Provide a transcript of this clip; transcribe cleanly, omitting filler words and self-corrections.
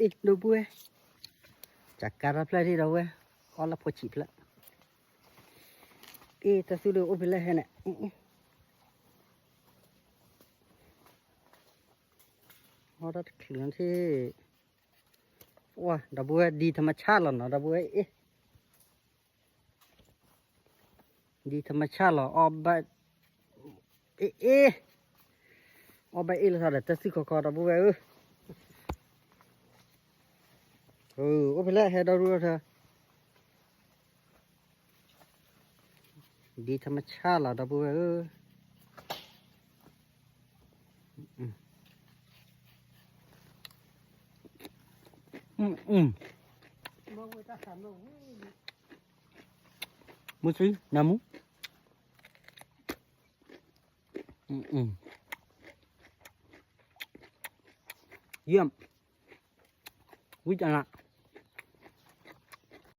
อีกดูบุ้ยจากการรับเลยที่เราเว้ยอ๋อละพอจีบละแต่สุดเลยโอ้เป็นไรฮะเนี่ยอ๋อรัดเคลื่อนที่ว้าดับบุ้ยดีธรรมชาติหรอเนาะดับบุ้ยดีธรรมชาติหรออ๋อแบบอ๋อแบบละแต่สิขอดับบุ้ยโอ้เป็นไรฮะดับบุ้ยเธอดีธรรมชาติหรอดับบุ้ยมุสิน้ำมุเยี่ยมวิจารณ์